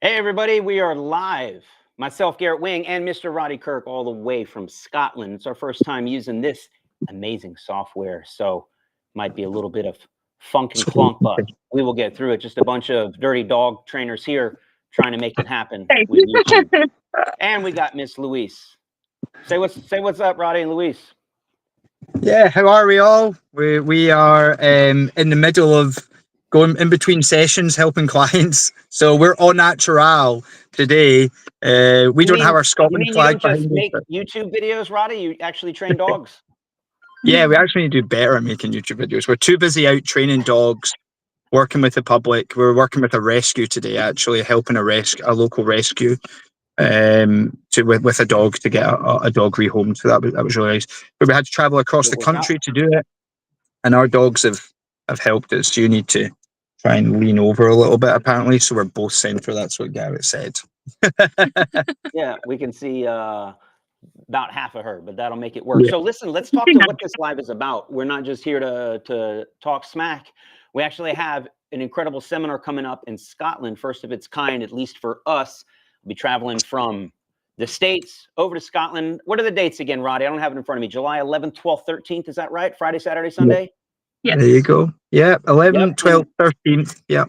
Hey, everybody, we are live. Myself, Garrett Wing, and Mr. Roddy Kirk, all the way from Scotland. It's our first time using this amazing software, so might be a little bit of funk and clunk, but we will get through it. Just a bunch of dirty dog trainers here trying to make it happen with YouTube. And we got Miss Louise. Say what's up, Roddy and Louise. Yeah, how are we all? We are in the middle of going in between sessions, helping clients. So we're au natural today. We don't have our Scotland flag you don't just behind make us. YouTube videos, Roddy? You actually train dogs? Yeah, we actually need to do better at making YouTube videos. We're too busy out training dogs, working with the public. We're working with a rescue today, actually helping a local rescue with a dog to get a dog rehomed. So that was really nice. But we had to travel across the country to do it, and our dogs have helped us. You need to try and lean over a little bit, apparently, so we're both centre. That's what Garrett said. Yeah, we can see about half of her, but that'll make it work. Yeah. So listen, let's talk to what this live is about. We're not just here to talk smack. We actually have an incredible seminar coming up in Scotland, first of its kind, at least for us. We'll be traveling from the States over to Scotland. What are the dates again, Roddy? I don't have it in front of me. July 11th, 12th, 13th. Is that right? Friday, Saturday, Sunday? Yeah. There you go. Yeah, 11th, 12th, 13th. Yeah.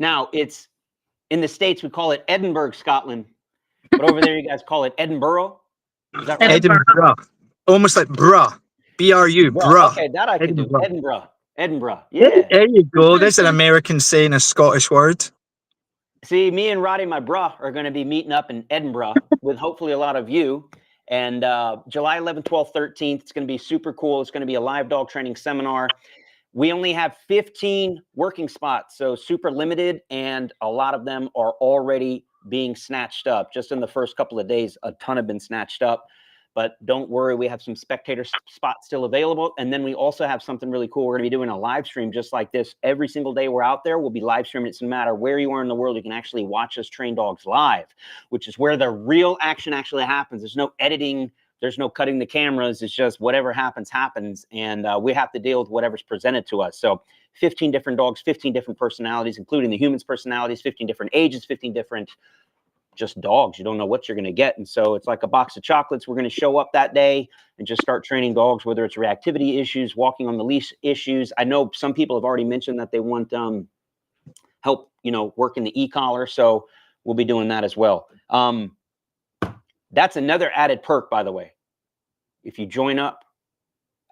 Now, it's in the States, we call it Edinburgh, Scotland. But over there, you guys call it Edinburgh. Is that right? Edinburgh. Almost like bruh. B-R-U, bruh. Okay, that I can do. Edinburgh. Yeah. There you go. There's an American saying a Scottish word. See, me and Roddy, my bruh, are going to be meeting up in Edinburgh with hopefully a lot of you. And July 11th, 12th, 13th, it's going to be super cool. It's going to be a live dog training seminar. We only have 15 working spots, so super limited, and a lot of them are already being snatched up. Just in the first couple of days, a ton have been snatched up. But don't worry, we have some spectator spots still available. And then we also have something really cool. We're going to be doing a live stream just like this. Every single day we're out there, we'll be live streaming. It doesn't matter where you are in the world. You can actually watch us train dogs live, which is where the real action actually happens. There's no editing. There's no cutting the cameras. It's just whatever happens, happens. And we have to deal with whatever's presented to us. So 15 different dogs, 15 different personalities, including the humans' personalities, 15 different ages, 15 different just dogs. You don't know what you're going to get. And so it's like a box of chocolates. We're going to show up that day and just start training dogs, whether it's reactivity issues, walking on the leash issues. I know some people have already mentioned that they want help, working the e-collar. So we'll be doing that as well. That's another added perk, by the way. If you join up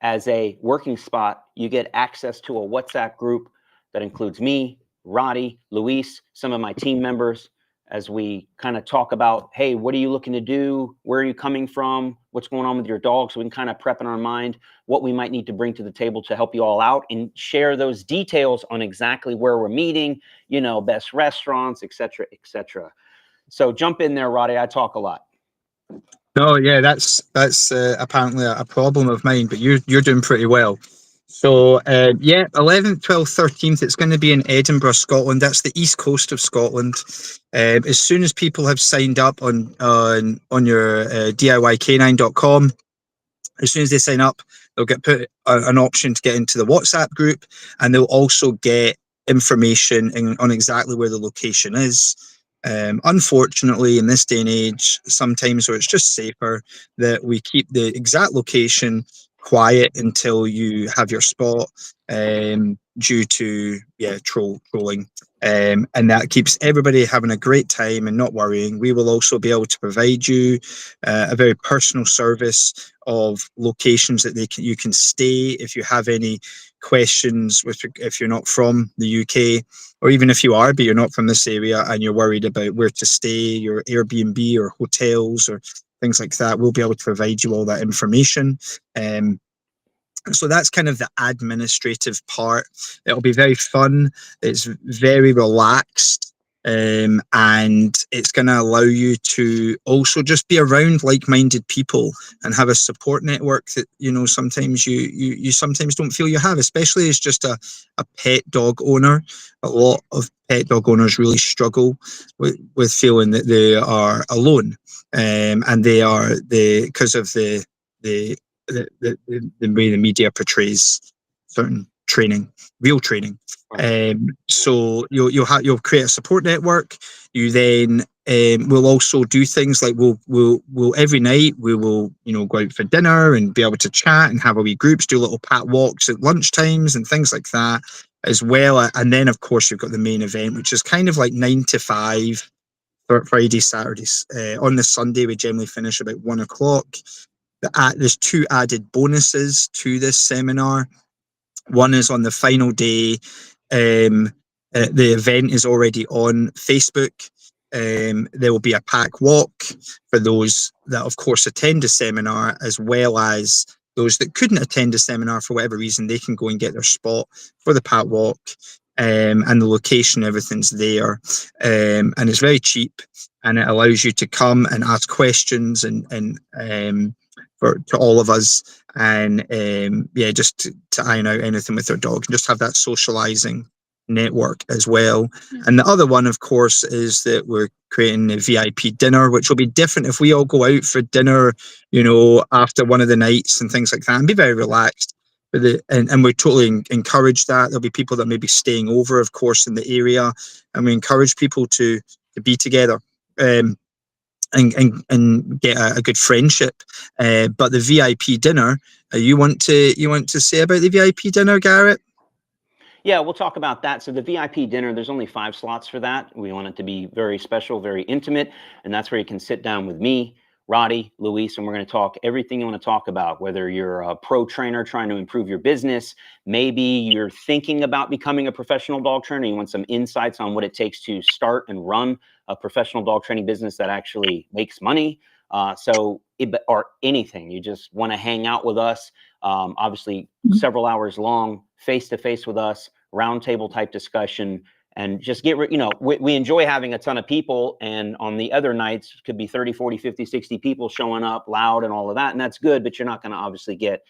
as a working spot, you get access to a WhatsApp group that includes me, Roddy, Luis, some of my team members, as we kind of talk about, hey, what are you looking to do? Where are you coming from? What's going on with your dog? So we can kind of prep in our mind what we might need to bring to the table to help you all out and share those details on exactly where we're meeting, best restaurants, et cetera, et cetera. So jump in there, Roddy. I talk a lot. No, yeah, that's apparently a problem of mine, but you're doing pretty well. So, 11th, 12th, 13th, it's going to be in Edinburgh, Scotland. That's the east coast of Scotland. As soon as people have signed up on your DIYcanine.com, as soon as they sign up, they'll get put an option to get into the WhatsApp group, and they'll also get information on exactly where the location is. Unfortunately, in this day and age, sometimes where it's just safer that we keep the exact location quiet until you have your spot, due to trolling, and that keeps everybody having a great time and not worrying. We will also be able to provide you a very personal service of locations that you can stay if you have any questions if you're not from the UK, or even if you are but you're not from this area and you're worried about where to stay, your Airbnb or hotels or things like that. We'll be able to provide you all that information. So that's kind of the administrative part. It'll be very fun. It's very relaxed. And it's going to allow you to also just be around like-minded people and have a support network that sometimes you sometimes don't feel you have, especially as just a pet dog owner. A lot of pet dog owners really struggle with feeling that they are alone, and they are because of the way the media portrays certain training, real training. Right. So you'll create a support network. You then we'll also do things like we'll every night we will go out for dinner and be able to chat and have a wee groups, do little pat walks at lunch times and things like that as well. And then of course you've got the main event, which is kind of like 9 to 5 for Friday, Saturdays. On the Sunday we generally finish about 1 o'clock. There's 2 added bonuses to this seminar. One is on the final day. The event is already on Facebook. There will be a pack walk for those that, of course, attend the seminar, as well as those that couldn't attend the seminar for whatever reason. They can go and get their spot for the pack walk, and the location, everything's there, and it's very cheap, and it allows you to come and ask questions and to all of us, and just to iron out anything with their dog and just have that socializing network as well. And the other one, of course, is that we're creating a VIP dinner, which will be different if we all go out for dinner, after one of the nights and things like that, and be very relaxed. And we totally encourage that. There'll be people that may be staying over, of course, in the area, and we encourage people to be together. And get a good friendship, but the VIP dinner. You want to say about the VIP dinner, Garrett? Yeah, we'll talk about that. So the VIP dinner, there's only 5 slots for that. We want it to be very special, very intimate, and that's where you can sit down with me, Roddy, Luis, and we're going to talk everything you want to talk about, whether you're a pro trainer trying to improve your business, maybe you're thinking about becoming a professional dog trainer, you want some insights on what it takes to start and run a professional dog training business that actually makes money, or anything. You just want to hang out with us, obviously several hours long, face-to-face with us, roundtable type discussion, and just we enjoy having a ton of people, and on the other nights could be 30, 40, 50, 60 people showing up loud and all of that, and that's good, but you're not going to obviously get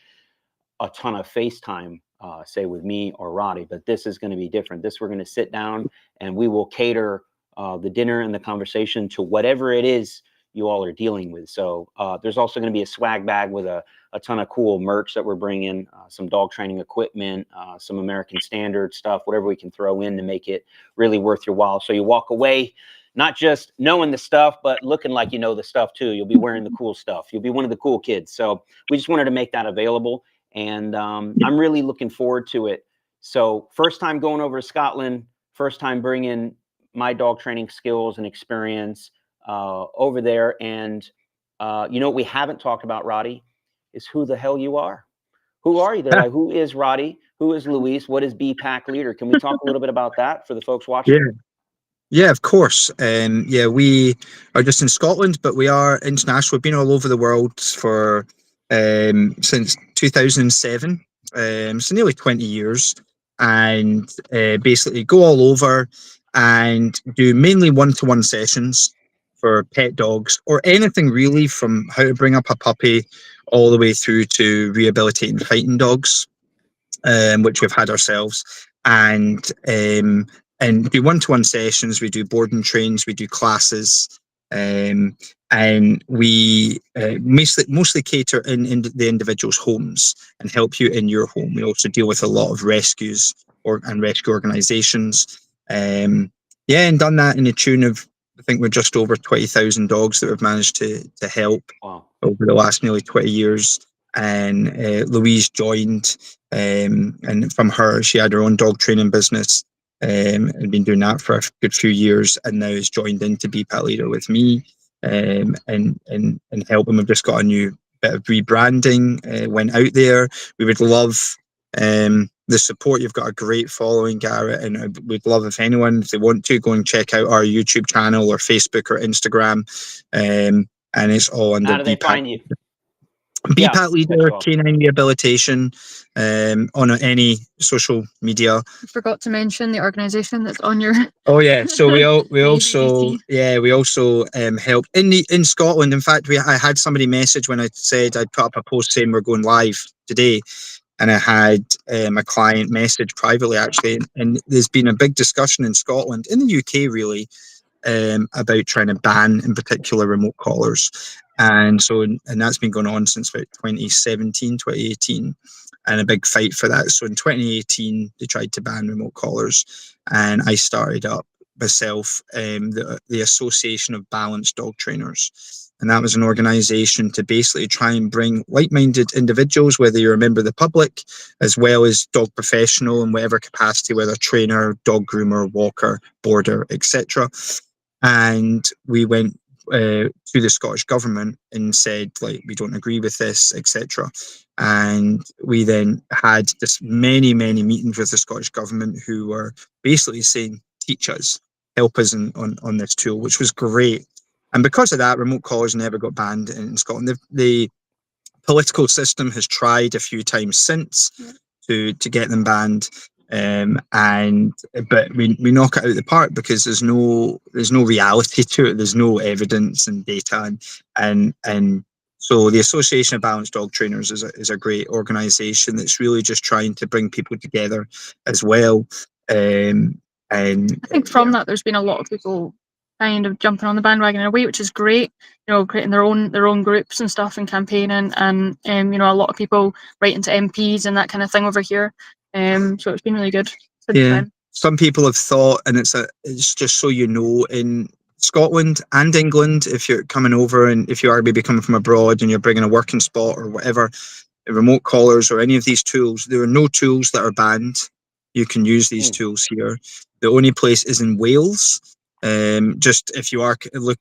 a ton of FaceTime, say with me or Roddy, but this is going to be different. We're going to sit down and we will cater the dinner and the conversation to whatever it is you all are dealing with. So there's also going to be a swag bag with a ton of cool merch that we're bringing, some dog training equipment, some American Standard stuff, whatever we can throw in to make it really worth your while. So you walk away not just knowing the stuff, but looking like you know the stuff too. You'll be wearing the cool stuff. You'll be one of the cool kids. So we just wanted to make that available, and I'm really looking forward to it. So first time going over to Scotland, first time bringing my dog training skills and experience over there. And what we haven't talked about, Roddy, is who the hell you are. Who are you? Like, who is Roddy? Who is Luis? What is BPAC Leader? Can we talk a little bit about that for the folks watching? Yeah, of course. We are just in Scotland, but we are international. We've been all over the world for since 2007, so nearly 20 years, and basically go all over and do mainly one-to-one sessions for pet dogs, or anything really, from how to bring up a puppy all the way through to rehabilitating fighting dogs, which we've had ourselves, and do one-to-one sessions. We do board and trains, we do classes, and we mostly cater in the individual's homes and help you in your home. We also deal with a lot of rescues and rescue organizations. And done that in the tune of, I think we're just over 20,000 dogs that we've managed to help over the last nearly 20 years. And Louise joined, and from her, she had her own dog training business, and been doing that for a good few years, and now has joined into BPAC Leader with me, and helping. We've just got a new bit of rebranding, went out there. We would love the support. You've got a great following, Garrett, and we'd love if anyone, if they want to, go and check out our YouTube channel or Facebook or Instagram, and it's all under How do they find you? BPAC Leader, Canine Rehabilitation, on any social media. I forgot to mention the organisation that's on your. Oh yeah, so we also help in Scotland. In fact, I had somebody message when I said I'd put up a post saying we're going live today, and I had a client message privately, actually, and there's been a big discussion in Scotland, in the UK really, about trying to ban, in particular, remote collars. And that's been going on since about 2017, 2018. and a big fight for that. So in 2018, they tried to ban remote collars, and I started up myself the Association of Balanced Dog Trainers. And that was an organization to basically try and bring like-minded individuals, whether you're a member of the public, as well as dog professional in whatever capacity, whether trainer, dog groomer, walker, boarder, etc. And we went to the Scottish government and said, like, we don't agree with this, etc. And we then had this many meetings with the Scottish government, who were basically saying, teach us, help us on this tool, which was great. And because of that, remote collars never got banned in Scotland. The political system has tried a few times since to get them banned, but we knock it out of the park because there's no reality to it. There's no evidence and data, and so the Association of Balanced Dog Trainers is a great organisation that's really just trying to bring people together as well. And I think from that, there's been a lot of people kind of jumping on the bandwagon in a way, which is great. You know, creating their own groups and stuff and campaigning, and you know, a lot of people writing to MPs and that kind of thing over here. So it's been really good. Yeah, some people have thought, and it's just so you know, in Scotland and England, if you're coming over and if you are maybe coming from abroad and you're bringing a working spot or whatever, remote collars or any of these tools, there are no tools that are banned. You can use these tools here. The only place is in Wales. Just if you are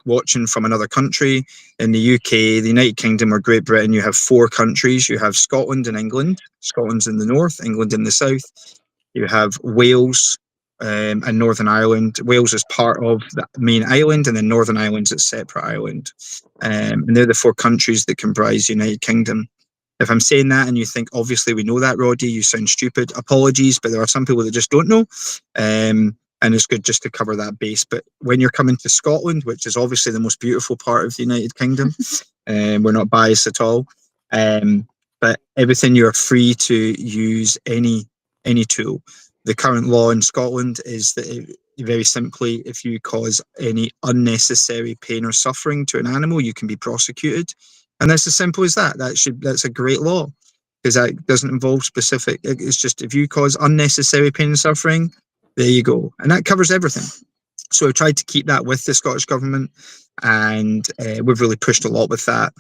watching from another country, in the UK, the United Kingdom or Great Britain, you have 4 countries. You have Scotland and England. Scotland's in the north, England in the south. You have Wales and Northern Ireland. Wales is part of the main island, and then Northern Ireland's a separate island. And they're the 4 countries that comprise the United Kingdom. If I'm saying that and you think, obviously we know that, Roddy, you sound stupid, apologies, but there are some people that just don't know. And it's good just to cover that base. But when you're coming to Scotland, which is obviously the most beautiful part of the United Kingdom, we're not biased at all. But everything, you're free to use any tool. The current law in Scotland is that very simply, if you cause any unnecessary pain or suffering to an animal, you can be prosecuted. And that's as simple as that. That's a great law, because that doesn't involve specific. It's just if you cause unnecessary pain and suffering, there you go. And that covers everything. So we've tried to keep that with the Scottish government, and we've really pushed a lot with that.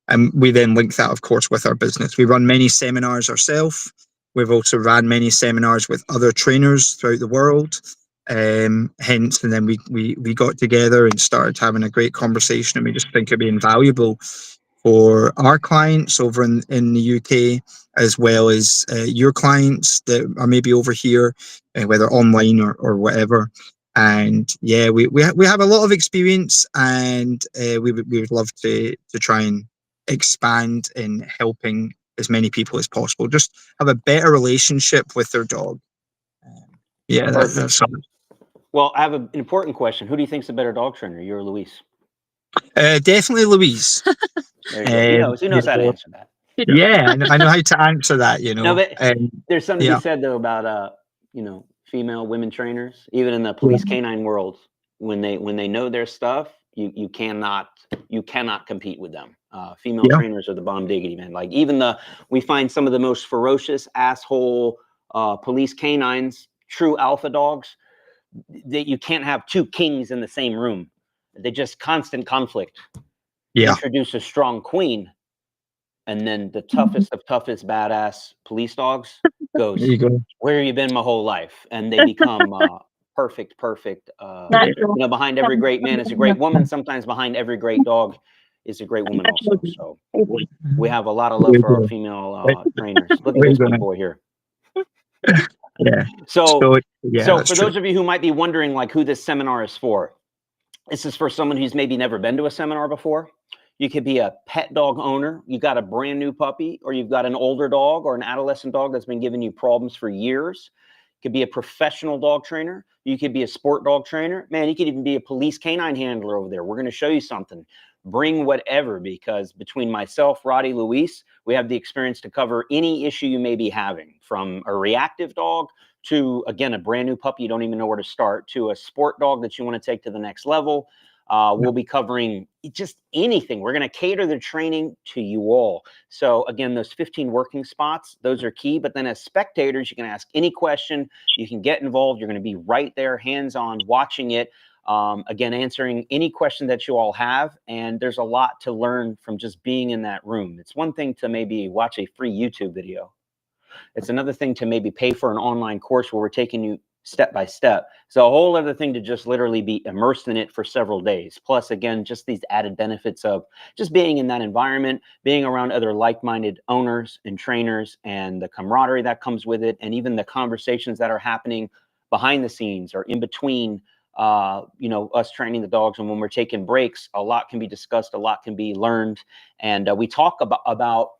And we then link that, of course, with our business. We run many seminars ourselves. We've also ran many seminars with other trainers throughout the world. Hence, and then we got together and started having a great conversation, and we just think it'd be invaluable for our clients over in the UK, as well as your clients that are maybe over here, whether online or whatever. And yeah, we have a lot of experience, and we would love to try and expand in helping as many people as possible, just have a better relationship with their dog. Yeah, that's something. Well, I have an important question. Who do you think's a better dog trainer, you or Louise? Definitely Louise. He knows how to answer that. Yeah, I know how to answer that, you know. No, but there's something to be said, though, about female women trainers, even in the police canine world, when they know their stuff, you cannot compete with them. Female trainers are the bomb diggity, man. Like, we find some of the most ferocious asshole police canines, true alpha dogs, that you can't have 2 kings in the same room. They just constant conflict. Introduce a strong queen, and then the toughest of toughest badass police dogs goes, where have you been my whole life? And they become perfect. Behind every great man is a great woman. Sometimes behind every great dog is a great woman also. So we have a lot of love for our female trainers. Look at this big boy here. Yeah. So for those of you who might be wondering, like, who this seminar is for, this is for someone who's maybe never been to a seminar before. You could be a pet dog owner. You got a brand new puppy, or you've got an older dog or an adolescent dog that's been giving you problems for years. You could be a professional dog trainer. You could be a sport dog trainer. Man, you could even be a police canine handler over there. We're going to show you something. Bring whatever, because between myself, Roddy, Luis, we have the experience to cover any issue you may be having, from a reactive dog to, again, a brand new puppy you don't even know where to start, to a sport dog that you want to take to the next level. We'll be covering just anything. We're going to cater the training to you all. So again, those 15 working spots, those are key. But then as spectators, you can ask any question. You can get involved. You're going to be right there, hands-on, watching it. Again, answering any question that you all have. And there's a lot to learn from just being in that room. It's one thing to maybe watch a free YouTube video. It's another thing to maybe pay for an online course where we're taking you step by step. It's a whole other thing to just literally be immersed in it for several days. Plus, again, just these added benefits of just being in that environment, being around other like-minded owners and trainers, and the camaraderie that comes with it, and even the conversations that are happening behind the scenes or in between, you know, us training the dogs. And when we're taking breaks, a lot can be discussed, a lot can be learned. And we talk about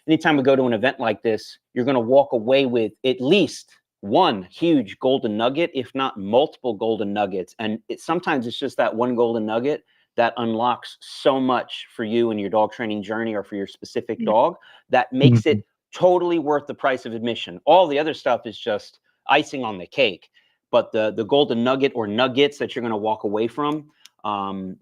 anytime we go to an event like this, you're going to walk away with at least one huge golden nugget, if not multiple golden nuggets. And sometimes it's just that one golden nugget that unlocks so much for you and your dog training journey, or for your specific dog, that makes it totally worth the price of admission. All the other stuff is just icing on the cake. But the golden nugget or nuggets that you're going to walk away from,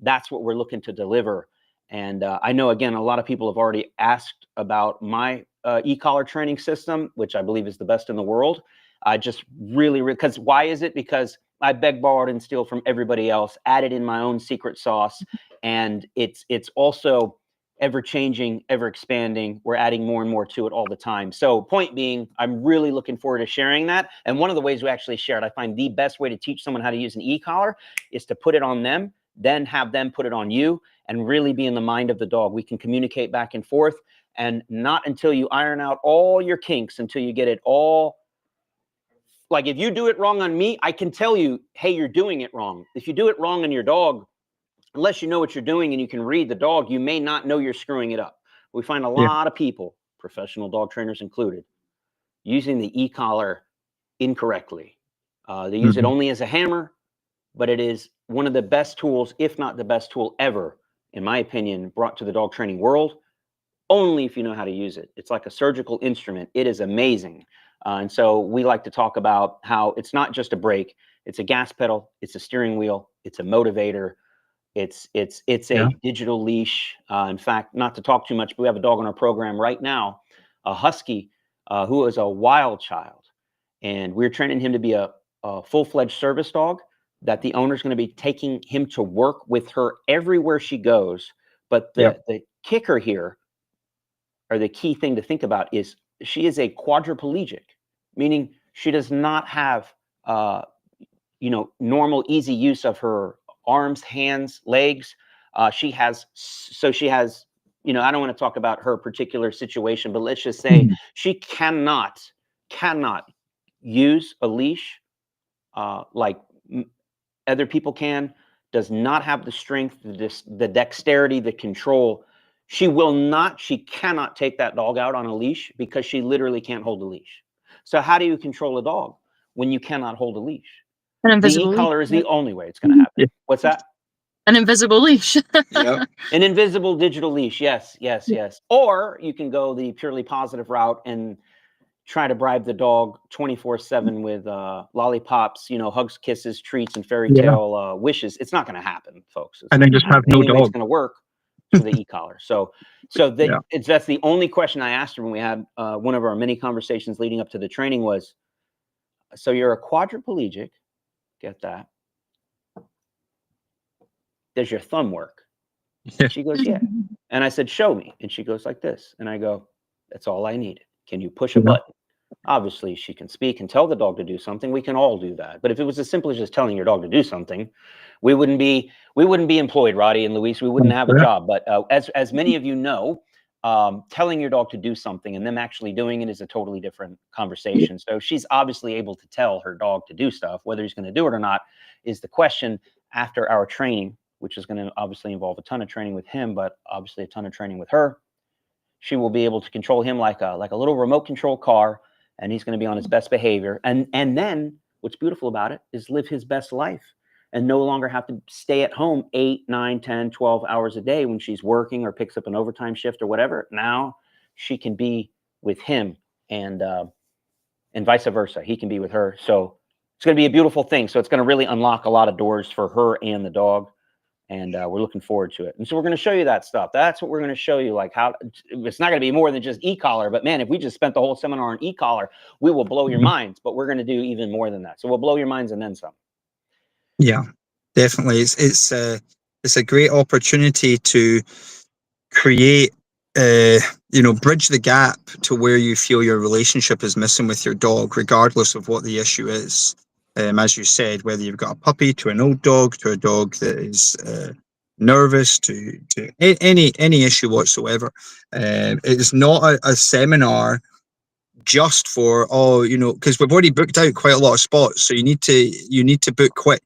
that's what we're looking to deliver. And I know, again, a lot of people have already asked about my e-collar training system, which I believe is the best in the world. I just really, because why is it? Because I beg, borrowed, and steal from everybody else, added in my own secret sauce. And it's also ever changing, ever expanding. We're adding more and more to it all the time. So point being, I'm really looking forward to sharing that. And one of the ways we actually share it, I find the best way to teach someone how to use an e-collar is to put it on them, then have them put it on you, and really be in the mind of the dog. We can communicate back and forth, and not until you iron out all your kinks, until you get it all. Like, if you do it wrong on me, I can tell you, hey, you're doing it wrong. If you do it wrong on your dog, unless you know what you're doing and you can read the dog, you may not know you're screwing it up. We find a lot of people, professional dog trainers included, using the e-collar incorrectly. They use it only as a hammer, but it is one of the best tools, if not the best tool ever, in my opinion, brought to the dog training world, only if you know how to use it. It's like a surgical instrument. It is amazing. And so we like to talk about how it's not just a brake, it's a gas pedal, it's a steering wheel, it's a motivator, it's a digital leash. In fact, not to talk too much, but we have a dog on our program right now, a husky, who is a wild child. And we're training him to be a full-fledged service dog, that the owner's going to be taking him to work with her everywhere she goes. But the kicker here, or the key thing to think about, is she is a quadriplegic, meaning she does not have, you know, normal, easy use of her arms, hands, legs. She has, you know, I don't want to talk about her particular situation, but let's just say she cannot use a leash like other people can, does not have the strength, the dexterity, the control. She cannot take that dog out on a leash, because she literally can't hold a leash. So how do you control a dog when you cannot hold a leash? An invisible The e-collar leash. is the only way it's going to happen. What's that? An invisible leash. An invisible digital leash. Yes. Or you can go the purely positive route and try to bribe the dog 24/7 with lollipops, you know, hugs, kisses, treats, and fairy tale wishes. It's not going to happen, folks. And then just have no dog. It's going to work for the e-collar. So that's the only question I asked her when we had one of our many conversations leading up to the training was, so you're a quadriplegic, get that? Does your thumb work? She goes, yeah. And I said, show me. And she goes like this. And I go, that's all I needed. Can you push a button? Obviously, she can speak and tell the dog to do something. We can all do that. But if it was as simple as just telling your dog to do something, we wouldn't be employed, Roddy and Luis. We wouldn't have a job. But as many of you know, telling your dog to do something and them actually doing it is a totally different conversation. So she's obviously able to tell her dog to do stuff. Whether he's going to do it or not is the question after our training, which is going to obviously involve a ton of training with him, but obviously a ton of training with her. She will be able to control him like a little remote control car, and he's going to be on his best behavior. And then what's beautiful about it is live his best life and no longer have to stay at home 8, 9, 10, 12 hours a day when she's working or picks up an overtime shift or whatever. Now she can be with him, and vice versa. He can be with her. So it's going to be a beautiful thing. So it's going to really unlock a lot of doors for her and the dog. And we're looking forward to it. And so we're going to show you that stuff. That's what we're going to show you, like how it's not going to be more than just e-collar, but man, if we just spent the whole seminar on e-collar, we will blow your minds, but we're going to do even more than that. So we'll blow your minds and then some. Yeah, definitely. It's a great opportunity to create, bridge the gap to where you feel your relationship is missing with your dog, regardless of what the issue is. As you said, whether you've got a puppy to an old dog to a dog that is nervous to any issue whatsoever. It's not a seminar just for because we've already booked out quite a lot of spots, so you need to book quick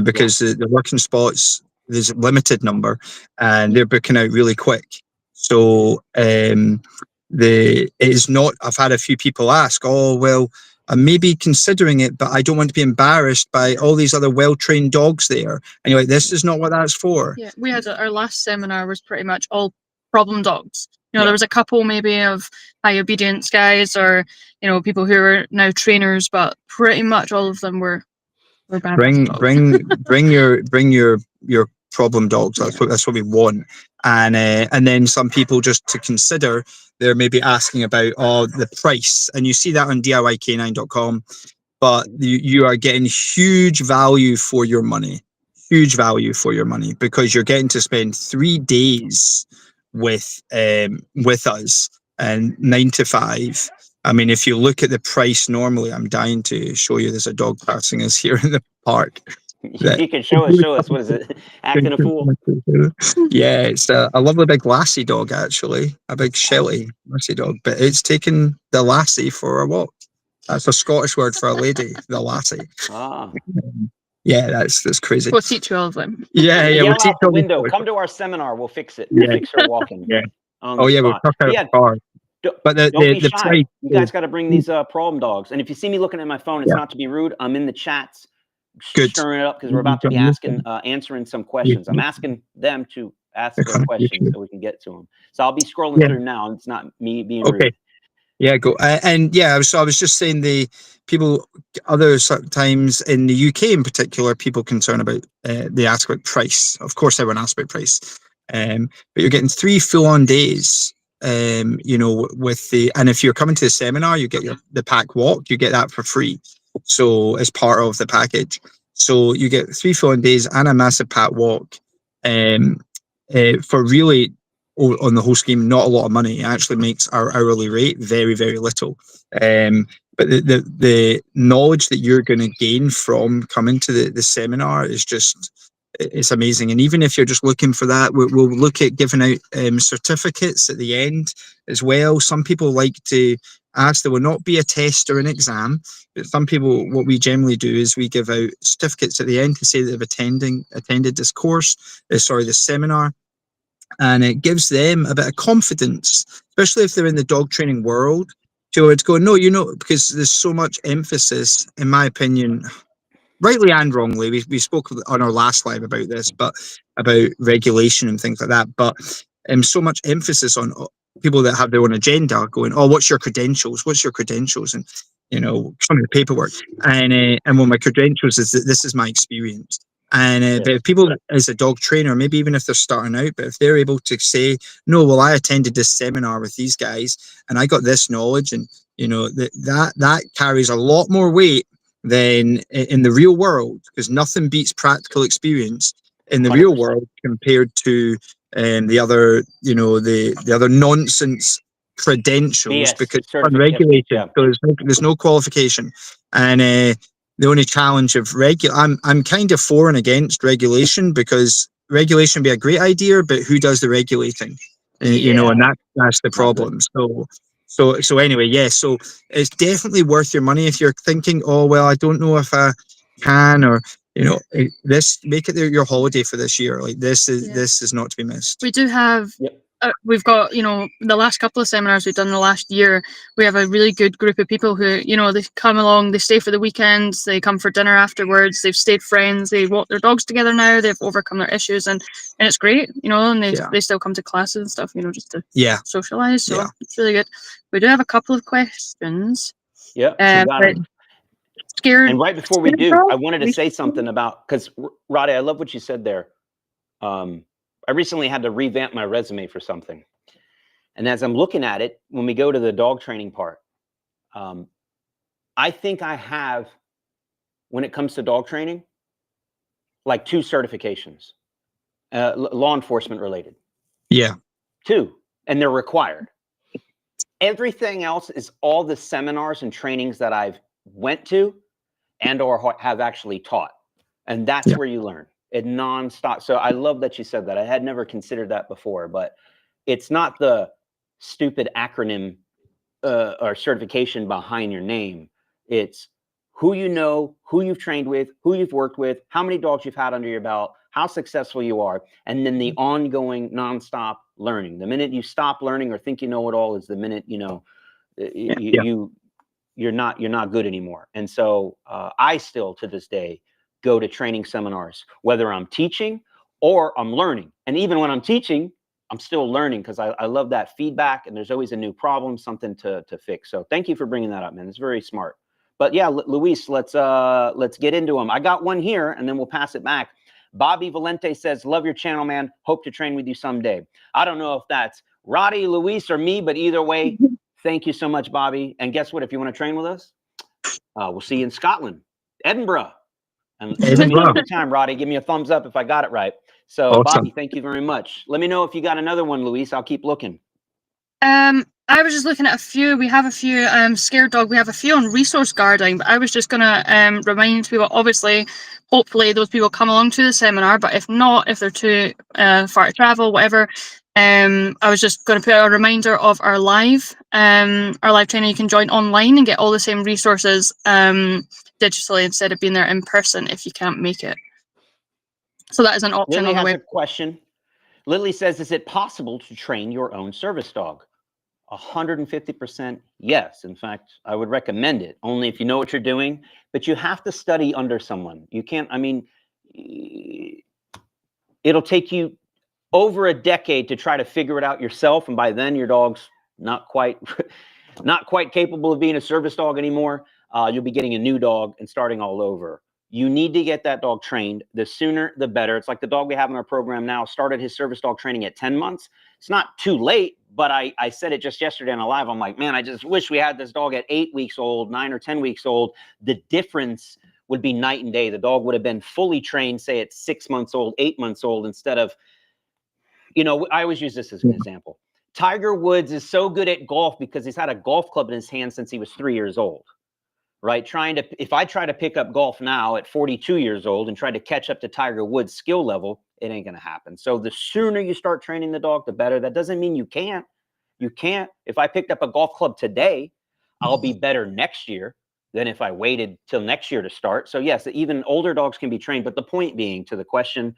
because the working spots, there's a limited number and they're booking out really quick. So it is not. I've had a few people ask, "Oh well, I'm maybe considering it, but I don't want to be embarrassed by all these other well-trained dogs there." And you're like, this is not what that's for. Yeah, we had our last seminar was pretty much all problem dogs. There was a couple maybe of high obedience guys or, people who are now trainers, but pretty much all of them were bad dogs. Bring your problem dogs. That's what we want. And then some people just to consider, they're maybe asking about the price, and you see that on DIYcanine.com, but you are getting huge value for your money, because you're getting to spend 3 days with us and 9 to 5. I mean, if you look at the price normally, I'm dying to show you. There's a dog passing us here in the park. You can show us. What is it? Acting a fool? Yeah, it's a lovely big lassie dog, actually. A big Shelly lassie dog. But it's taken the lassie for a walk. That's a Scottish word for a lady, the lassie. Ah. Yeah, that's crazy. We'll teach you all of them. Yeah, Yell we'll out teach the all window. Come to our seminar. We'll fix it. We'll fix her walking. Yeah. We'll tuck out the car. But don't be shy. price, you guys got to bring these problem dogs. And if you see me looking at my phone, it's not to be rude. I'm in the chats, stirring it up because we're about to be answering some questions. I'm asking them to ask their questions so we can get to them. So I'll be scrolling through now. And it's not me being rude. Yeah, go. So I was just saying other times in the UK in particular, people concern about they ask about price. Of course, everyone asks about price. But you're getting 3 full-on days. And if you're coming to the seminar, you get the pack walk. You get that for free. So as part of the package, so you get 3 full-on days and a massive pack walk. For really, on the whole scheme, not a lot of money. It actually makes our hourly rate very, very little. But the knowledge that you're going to gain from coming to the seminar is just, it's amazing. And even if you're just looking for that, we'll look at giving out certificates at the end as well. Some people like to ask, there will not be a test or an exam, but some people, what we generally do is we give out certificates at the end to say that they've attended this course, this seminar. And it gives them a bit of confidence, especially if they're in the dog training world, to go, no, because there's so much emphasis, in my opinion, rightly and wrongly. We spoke on our last live about this, but about regulation and things like that. But so much emphasis on people that have their own agenda going, oh, what's your credentials? And, show me the paperwork. And well, my credentials is that this is my experience. And but if people, as a dog trainer, maybe even if they're starting out, but if they're able to say, no, well, I attended this seminar with these guys and I got this knowledge, and that carries a lot more weight than in the real world, because nothing beats practical experience in the 100%. Real world compared to the other, the other nonsense credentials, because it's unregulated. Yeah. So there's no qualification, and the only challenge of I'm kind of for and against regulation, because regulation would be a great idea, but who does the regulating? And that's the problem. So anyway, so it's definitely worth your money if you're thinking, oh, well, I don't know if I can, or, this, make it your holiday for this year. Like this is not to be missed. We do have, we've got, the last couple of seminars we've done the last year, we have a really good group of people who, they come along, they stay for the weekends, they come for dinner afterwards, they've stayed friends, they walk their dogs together now, they've overcome their issues, and it's great, and they still come to classes and stuff, just to socialize. So it's really good. We do have a couple of questions. Yeah. Scared. And right before we do, I wanted to say something about, because Roddy, I love what you said there. I recently had to revamp my resume for something. And as I'm looking at it, when we go to the dog training part, I think I have, when it comes to dog training, like 2 certifications, law enforcement related. Yeah. 2, and they're required. Everything else is all the seminars and trainings that I've went to and or have actually taught. And that's where you learn it nonstop. So I love that you said that. I had never considered that before, but it's not the stupid acronym or certification behind your name. It's who you know, who you've trained with, who you've worked with, how many dogs you've had under your belt, how successful you are, and then the ongoing nonstop learning. The minute you stop learning or think you know it all is the minute, you know, you're not good anymore. And so I still to this day go to training seminars, whether I'm teaching or I'm learning. And even when I'm teaching, I'm still learning because I love that feedback, and there's always a new problem, something to fix. So thank you for bringing that up, man. It's very smart. But yeah, Luis, let's get into them. I got one here, and then we'll pass it back. Bobby Valente says, love your channel, man. Hope to train with you someday. I don't know if that's Roddy, Luis, or me, but either way, thank you so much, Bobby. And guess what? If you want to train with us, we'll see you in Scotland, Edinburgh. And let me know every time, Roddy. Give me a thumbs up if I got it right. So, awesome. Bobby, thank you very much. Let me know if you got another one, Luis. I'll keep looking. I was just looking at a few. We have a few Scared Dog. We have a few on resource guarding, but I was just going to remind people, obviously, hopefully those people come along to the seminar, but if not, if they're too far to travel, whatever, I was just going to put a reminder of our live training. You can join online and get all the same resources digitally instead of being there in person if you can't make it. So that is an option. Lily has a question. Lily says, is it possible to train your own service dog? 150% yes. In fact, I would recommend it only if you know what you're doing, but you have to study under someone. You can't, I mean, it'll take you over a decade to try to figure it out yourself. And by then your dog's not quite capable of being a service dog anymore. You'll be getting a new dog and starting all over. You need to get that dog trained. The sooner, the better. It's like the dog we have in our program now started his service dog training at 10 months. It's not too late, but I said it just yesterday on a live. I'm like, man, I just wish we had this dog at 8 weeks old, 9 or 10 weeks old. The difference would be night and day. The dog would have been fully trained, say at 6 months old, 8 months old, instead of, you know, I always use this as an example. Tiger Woods is so good at golf because he's had a golf club in his hand since he was 3 years old. Right? If I try to pick up golf now at 42 years old and try to catch up to Tiger Woods' skill level, it ain't going to happen. So the sooner you start training the dog, the better. That doesn't mean you can't. You can't. If I picked up a golf club today, I'll be better next year than if I waited till next year to start. So yes, even older dogs can be trained. But the point being, to the question,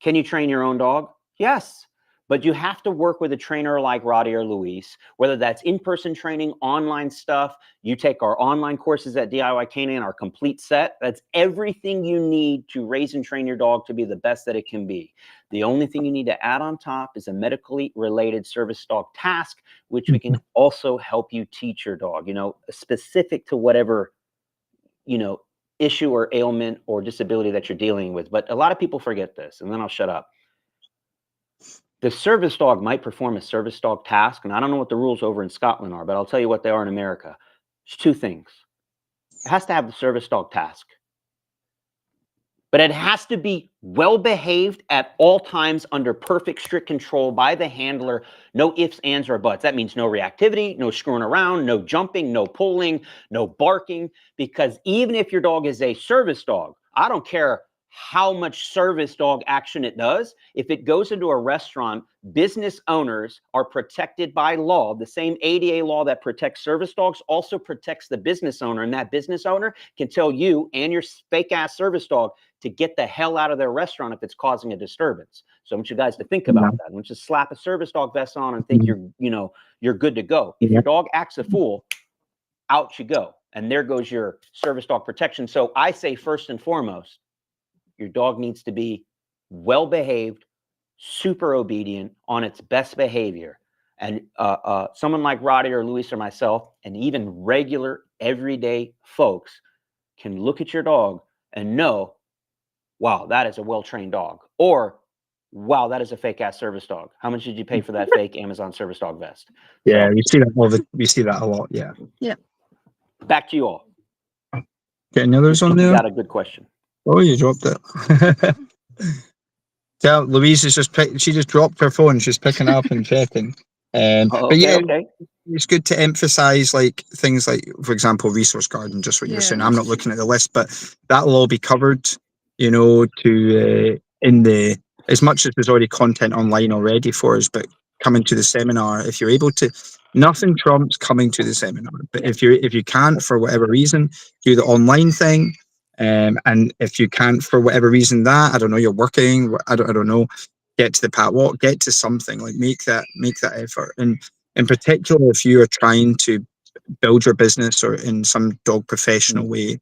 can you train your own dog? Yes. But you have to work with a trainer like Roddy or Luis, whether that's in-person training, online stuff. You take our online courses at DIY Canine, our complete set. That's everything you need to raise and train your dog to be the best that it can be. The only thing you need to add on top is a medically related service dog task, which we can also help you teach your dog, you know, specific to whatever, you know, issue or ailment or disability that you're dealing with. But a lot of people forget this, and then I'll shut up. The service dog might perform a service dog task, and I don't know what the rules over in Scotland are, but I'll tell you what they are in America. There's 2 things. It has to have the service dog task, but it has to be well behaved at all times under perfect strict control by the handler. No ifs, ands, or buts. That means no reactivity, no screwing around, no jumping, no pulling, no barking, because even if your dog is a service dog, I don't care how much service dog action it does. If it goes into a restaurant, business owners are protected by law. The same ADA law that protects service dogs also protects the business owner, and that business owner can tell you and your fake ass service dog to get the hell out of their restaurant if it's causing a disturbance. So I want you guys to think about that. I want you to slap a service dog vest on and think you're good to go. If your dog acts a fool, out you go. And there goes your service dog protection. So I say first and foremost, your dog needs to be well-behaved, super obedient, on its best behavior. And someone like Roddy or Luis or myself, and even regular everyday folks can look at your dog and know, wow, that is a well-trained dog. Or, wow, that is a fake ass service dog. How much did you pay for that fake Amazon service dog vest? Yeah, So, we see that a lot. Yeah. back to you all. Get any others on You there? got a good question. Oh, you dropped it. Tell Louise is she just dropped her phone. She's picking up and checking. But yeah, Okay. it's good to emphasize like things like, for example, resource garden. Just what you're saying. I'm not looking at the list, but that'll all be covered. You know, in the as much as there's already content online already for us, but coming to the seminar, if you're able to, nothing trumps coming to the seminar. But if you can't for whatever reason, do the online thing. And if you can't for whatever reason, I don't know, you're working, I don't know, get to the pat walk, get to something, like make that effort. And in particular, if you are trying to build your business or in some dog professional way,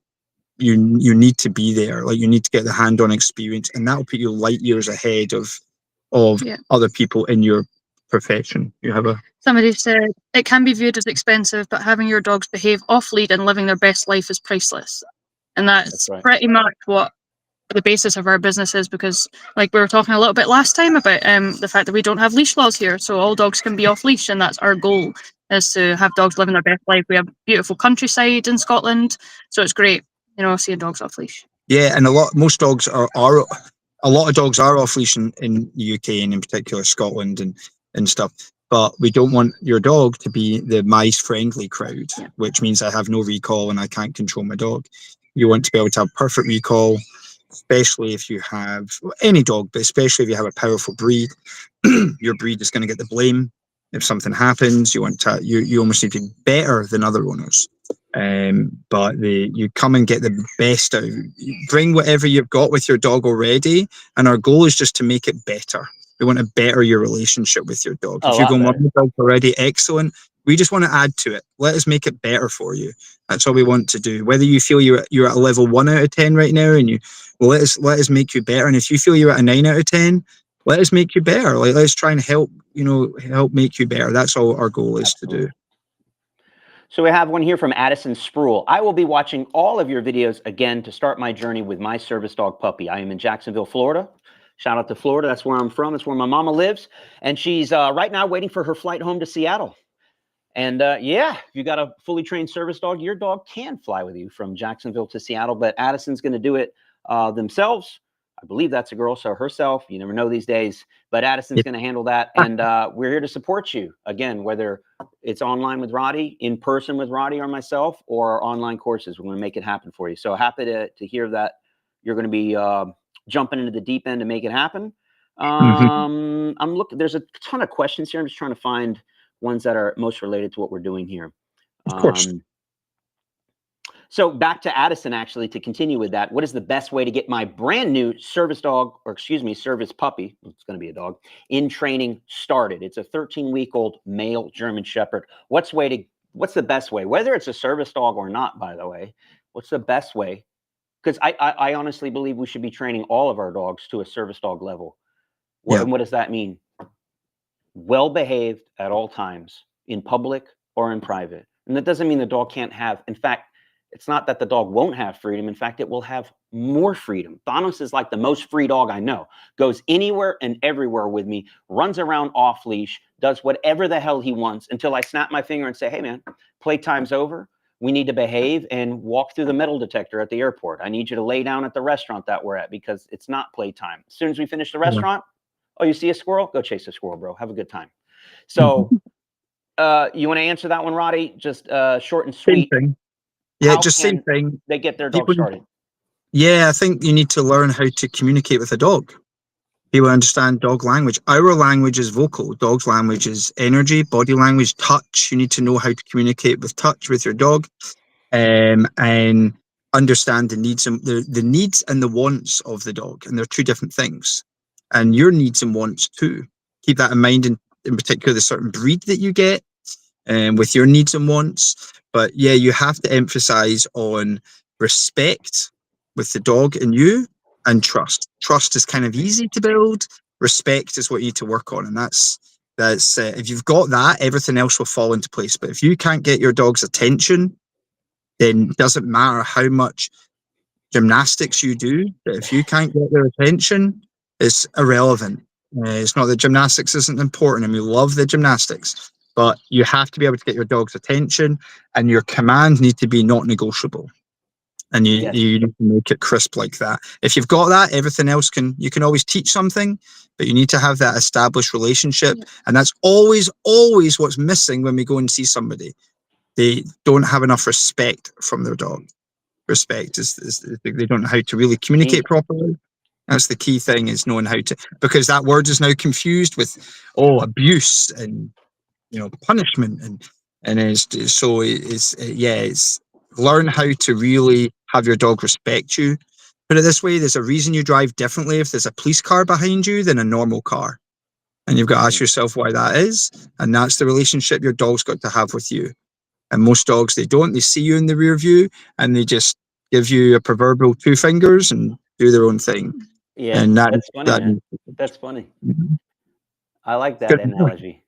you need to be there. Like you need to get the hand-on experience, and that will put you light years ahead of other people in your profession. You have Somebody said it can be viewed as expensive, but having your dogs behave off lead and living their best life is priceless. And that's right. pretty much what the basis of our business is, because like we were talking a little bit last time about the fact that we don't have leash laws here, so all dogs can be off leash, and that's our goal, is to have dogs living their best life. We have beautiful countryside in Scotland, so it's great, you know, seeing dogs off leash. Yeah, and a lot of dogs are off leash in the UK and in particular Scotland and stuff. But we don't want your dog to be the mice friendly crowd, which means I have no recall and I can't control my dog. You want to be able to have perfect recall, especially if you have any dog, but especially if you have a powerful breed. Your breed is going to get the blame if something happens. You almost need to be better than other owners. But you come and get the best out of it. Bring whatever you've got with your dog already, and our goal is just to make it better. We want to better your relationship with your dog. If you're going, well, my dog's already excellent, we just want to add to it. Let us make it better for you. That's all we want to do. Whether you feel you're at a level 1 out of 10 right now, and let us make you better. And if you feel you're at a 9 out of 10, let us make you better. Like, let's try and help make you better. That's all our goal is to do. So we have one here from Addison Spruill. I will be watching all of your videos again to start my journey with my service dog puppy. I am in Jacksonville, Florida. Shout out to Florida. That's where I'm from. That's where my mama lives. And she's right now waiting for her flight home to Seattle. And yeah, if you got a fully trained service dog, your dog can fly with you from Jacksonville to Seattle. But Addison's going to do it themselves. I believe that's a girl, so herself. You never know these days. But Addison's going to handle that. And we're here to support you. Again, whether it's online with Roddy, in person with Roddy or myself, or online courses, we're going to make it happen for you. So happy to hear that you're going to be jumping into the deep end to make it happen. I'm looking. There's a ton of questions here. I'm just trying to find ones that are most related to what we're doing here. Of course. So back to Addison, actually, to continue with that. What is the best way to get my brand new service dog, or excuse me, service puppy, it's going to be a dog, in training started? It's a 13-week-old male German Shepherd. What's the best way? Whether it's a service dog or not, by the way, what's the best way? Because I honestly believe we should be training all of our dogs to a service dog level. And what does that mean? Well-behaved at all times, in public or in private. And that doesn't mean the dog can't have, in fact, it's not that the dog won't have freedom. In fact, it will have more freedom. Thanos is like the most free dog I know. Goes anywhere and everywhere with me, runs around off leash, does whatever the hell he wants until I snap my finger and say, hey man, playtime's over. We need to behave and walk through the metal detector at the airport. I need you to lay down at the restaurant that we're at because it's not playtime. As soon as we finish the restaurant, oh, you see a squirrel? Go chase a squirrel, bro. Have a good time. So you want to answer that one, Roddy? Just short and sweet. Same thing. Yeah, just same thing. They get their dog started. Yeah, I think you need to learn how to communicate with a dog. People understand dog language. Our language is vocal. Dog's language is energy, body language, touch. You need to know how to communicate with touch with your dog, and understand the needs and the needs and the wants of the dog. And they're two different things. And your needs and wants too. Keep that in mind. In particular, the certain breed that you get, with your needs and wants. But yeah, you have to emphasize on respect with the dog and you, and trust. Trust is kind of easy to build. Respect is what you need to work on. And that's if you've got that, everything else will fall into place. But if you can't get your dog's attention, then it doesn't matter how much gymnastics you do. But if you can't get their attention, it's irrelevant. It's not that gymnastics isn't important, and we love the gymnastics, but you have to be able to get your dog's attention, and your commands need to be not negotiable. And you Yes. you need to make it crisp like that. If you've got that, everything else you can always teach something, but you need to have that established relationship. And that's always what's missing when we go and see somebody. They don't have enough respect from their dog. Respect is they don't know how to really communicate properly. That's the key thing, is knowing how to, because that word is now confused with abuse and punishment, and it's learn how to really have your dog respect you. Put it this way, there's a reason you drive differently if there's a police car behind you than a normal car. And you've got to ask yourself why that is. And that's the relationship your dog's got to have with you. And most dogs, they don't. They see you in the rear view and they just give you a proverbial 2 fingers and do their own thing. Yeah, And that's funny, man. That's funny. I like that analogy.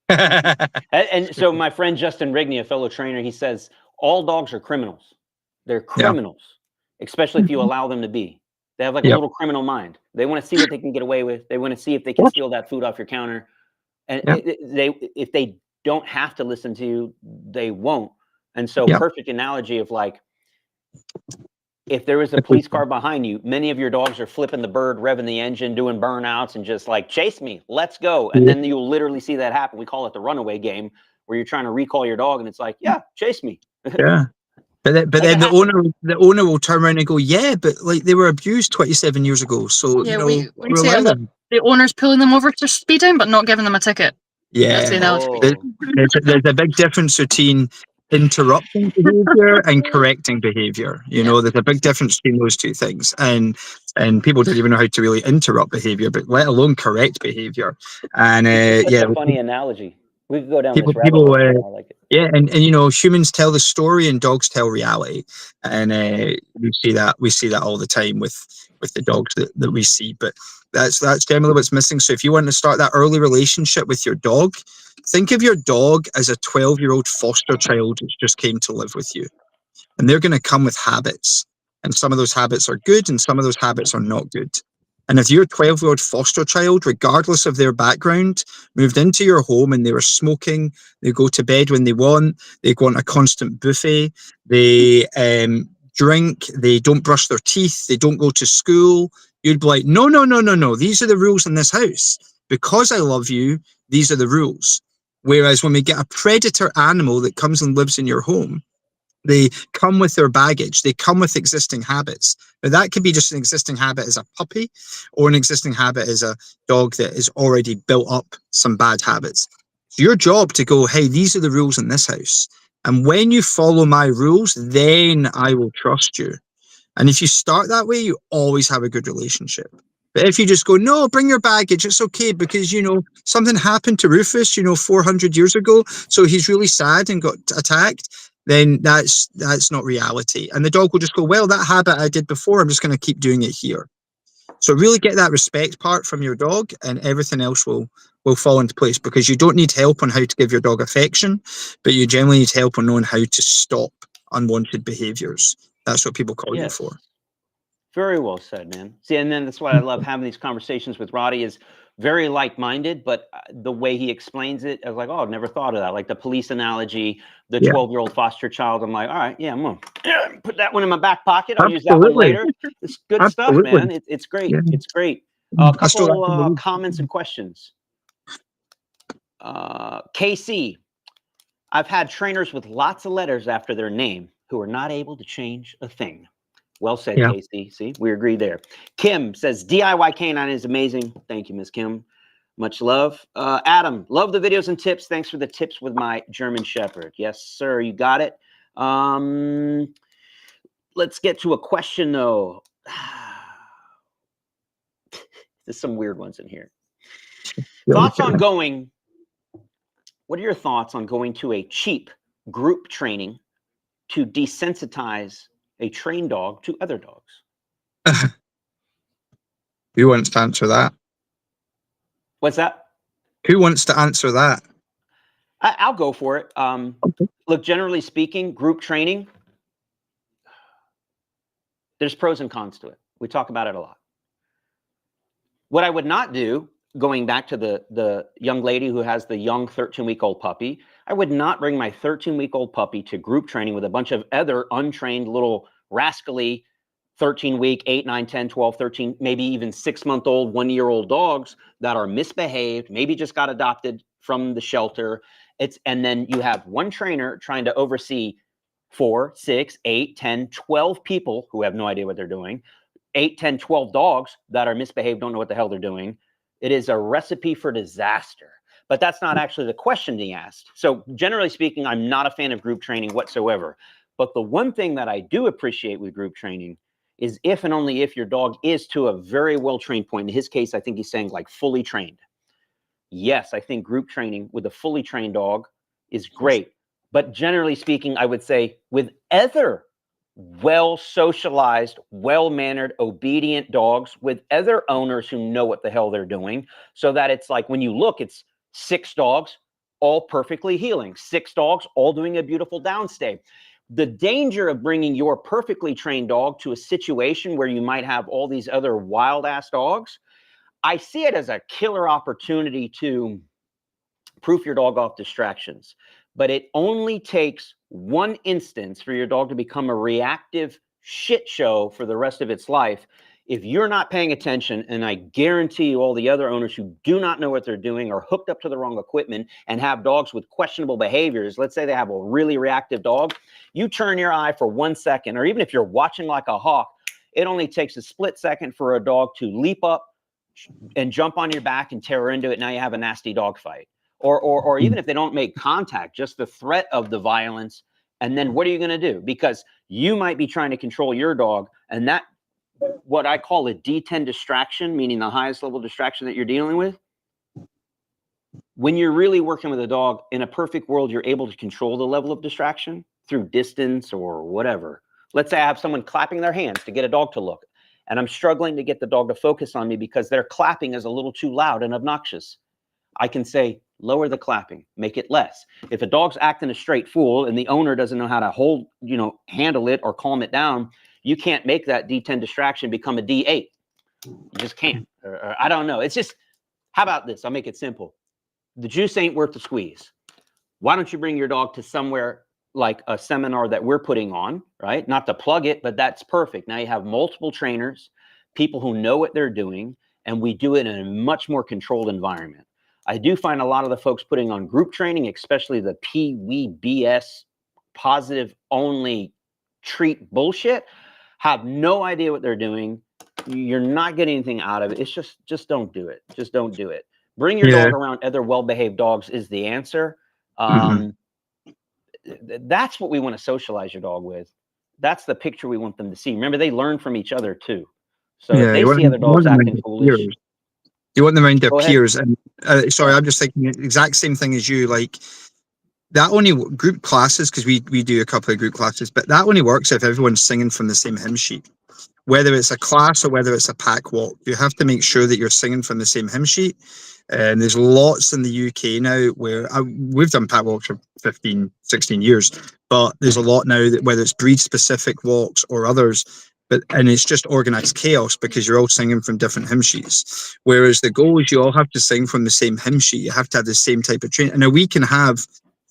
And so my friend Justin Rigney, a fellow trainer, he says all dogs are criminals. They're criminals, especially if you allow them to be. They have like a little criminal mind. They want to see what they can get away with. They want to see if they can steal that food off your counter. And if they don't have to listen to you, they won't. And so perfect analogy of like, if there is a police car behind you, many of your dogs are flipping the bird, revving the engine, doing burnouts, and just like, chase me, let's go. And then you'll literally see that happen. We call it the runaway game, where you're trying to recall your dog, and it's like, yeah, chase me. Yeah. But then the owner will turn around and go, yeah, but like they were abused 27 years ago. So we say the owner's pulling them over to speeding, but not giving them a ticket. Yeah, there's a big difference between interrupting behavior and correcting behavior. There's a big difference between those two things, and people don't even know how to really interrupt behavior, but let alone correct behavior. And it's a funny analogy. We could go down this rabbit hole. I like it. Yeah, and humans tell the story and dogs tell reality, and we see that all the time with the dogs that we see. But that's generally what's missing. So if you want to start that early relationship with your dog, think of your dog as a 12-year-old foster child who's just came to live with you, and they're going to come with habits, and some of those habits are good, and some of those habits are not good. And if your 12-year-old foster child, regardless of their background, moved into your home and they were smoking, they go to bed when they want, they go on a constant buffet, they drink, they don't brush their teeth, they don't go to school, you'd be like, no, these are the rules in this house. Because I love you, these are the rules. Whereas when we get a predator animal that comes and lives in your home, they come with their baggage. They come with existing habits. Now, that could be just an existing habit as a puppy, or an existing habit as a dog that is already built up some bad habits. It's your job to go, hey, these are the rules in this house. And when you follow my rules, then I will trust you. And if you start that way, you always have a good relationship. But if you just go, no, bring your baggage, it's okay, because, something happened to Rufus, 400 years ago, so he's really sad and got attacked, then that's not reality. And the dog will just go, well, that habit I did before, I'm just going to keep doing it here. So really get that respect part from your dog, and everything else will fall into place, because you don't need help on how to give your dog affection, but you generally need help on knowing how to stop unwanted behaviors. That's what people call you for. Very well said, man. See, and then that's why I love having these conversations with Roddy, is very like-minded, but the way he explains it, I was like, oh, I've never thought of that. Like the police analogy, the 12-year-old foster child. I'm like, all right, yeah, I'm going to put that one in my back pocket. I'll use that one later. It's good stuff, man. It's great. Yeah. It's great. A couple comments and questions. KC, I've had trainers with lots of letters after their name who are not able to change a thing. Well said, KC. See, we agree there. Kim says, DIY Canine is amazing. Thank you, Miss Kim. Much love. Adam, love the videos and tips. Thanks for the tips with my German Shepherd. Yes, sir. You got it. Let's get to a question, though. There's some weird ones in here. Thoughts on going, what are your thoughts on going to a cheap group training to desensitize a trained dog to other dogs? Who wants to answer that? What's that? Who wants to answer that? I'll go for it. Okay. Look, generally speaking, group training, there's pros and cons to it. We talk about it a lot. What I would not do going back to the young lady who has the young 13-week-old puppy, I would not bring my 13-week-old puppy to group training with a bunch of other untrained little rascally 13-week, 8, 9, 10, 12, 13, maybe even 6-month-old, 1-year-old dogs that are misbehaved, maybe just got adopted from the shelter. And then you have one trainer trying to oversee 4, 6, 8, 10, 12 people who have no idea what they're doing, 8, 10, 12 dogs that are misbehaved, don't know what the hell they're doing. It is a recipe for disaster. But that's not actually the question he asked. So generally speaking, I'm not a fan of group training whatsoever. But the one thing that I do appreciate with group training is if and only if your dog is to a very well-trained point. In his case, I think he's saying like fully trained. Yes, I think group training with a fully trained dog is great. But generally speaking, I would say with other well-socialized, well-mannered, obedient dogs with other owners who know what the hell they're doing, so that it's like when you look, it's 6 dogs all perfectly healing, 6 dogs all doing a beautiful downstay. The danger of bringing your perfectly trained dog to a situation where you might have all these other wild-ass dogs, I see it as a killer opportunity to proof your dog off distractions. But it only takes one instance for your dog to become a reactive shit show for the rest of its life. If you're not paying attention, and I guarantee you all the other owners who do not know what they're doing are hooked up to the wrong equipment and have dogs with questionable behaviors, let's say they have a really reactive dog, you turn your eye for 1 second, or even if you're watching like a hawk, it only takes a split second for a dog to leap up and jump on your back and tear into it. Now you have a nasty dog fight. Or even if they don't make contact, just the threat of the violence. And then what are you going to do? Because you might be trying to control your dog, and that, what I call a D10 distraction, meaning the highest level distraction that you're dealing with, when you're really working with a dog, in a perfect world, you're able to control the level of distraction through distance or whatever. Let's say I have someone clapping their hands to get a dog to look, and I'm struggling to get the dog to focus on me because their clapping is a little too loud and obnoxious. I can say, lower the clapping, make it less. If a dog's acting a straight fool and the owner doesn't know how to handle it or calm it down, you can't make that D10 distraction become a D8. You just can't. Or I don't know. It's just, how about this? I'll make it simple. The juice ain't worth the squeeze. Why don't you bring your dog to somewhere like a seminar that we're putting on, right? Not to plug it, but that's perfect. Now you have multiple trainers, people who know what they're doing, and we do it in a much more controlled environment. I do find a lot of the folks putting on group training, especially the PWBS positive only treat bullshit, have no idea what they're doing. You're not getting anything out of it. It's just don't do it. Just don't do it. Bring your dog around other well-behaved dogs is the answer. That's what we want to socialize your dog with. That's the picture we want them to see. Remember, they learn from each other too. So if they see other dogs acting foolish, you want them around their peers. And sorry, I'm just thinking the exact same thing as you. Like, that only group classes, because we do a couple of group classes, but that only works if everyone's singing from the same hymn sheet. Whether it's a class or whether it's a pack walk, you have to make sure that you're singing from the same hymn sheet. And there's lots in the UK now where we've done pack walks for 15, 16 years, but there's a lot now that whether it's breed specific walks or others, and it's just organized chaos because you're all singing from different hymn sheets. Whereas the goal is you all have to sing from the same hymn sheet. You have to have the same type of training. And now we can have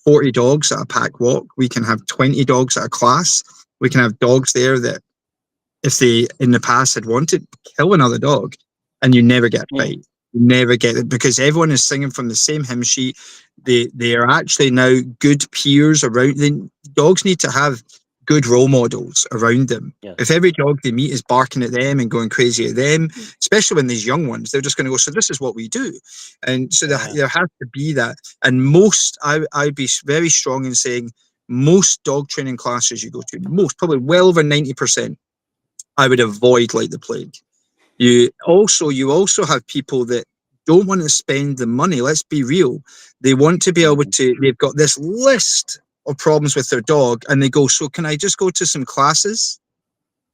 40 dogs at a pack walk. We can have 20 dogs at a class. We can have dogs there that, if they in the past had wanted, kill another dog, and you never get a fight. You never get it because everyone is singing from the same hymn sheet. They are actually now good peers around. Dogs need to have good role models around them. Yeah. If every dog they meet is barking at them and going crazy at them, especially when these young ones, they're just going to go, so this is what we do. And so there has to be that. And most, I'd be very strong in saying most dog training classes you go to, most, probably well over 90%, I would avoid like the plague. You also have people that don't want to spend the money. Let's be real. They want to be able to, they've got this list of problems with their dog and they go, so can I just go to some classes?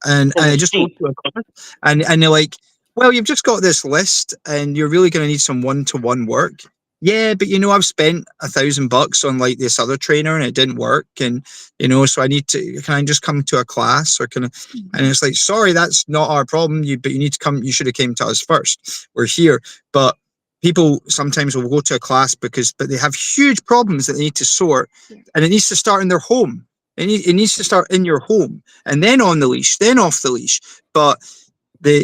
And I just go to a class and they're like, well, you've just got this list and you're really going to need some one-to-one work. Yeah, but I've spent $1,000 on like this other trainer and it didn't work. And, so can I just come to a class or can I? And it's like, sorry, that's not our problem. But you need to come, you should have came to us first. We're here. But people sometimes will go to a class but they have huge problems that they need to sort, and it needs to start in their home. It needs to start in your home, and then on the leash, then off the leash. But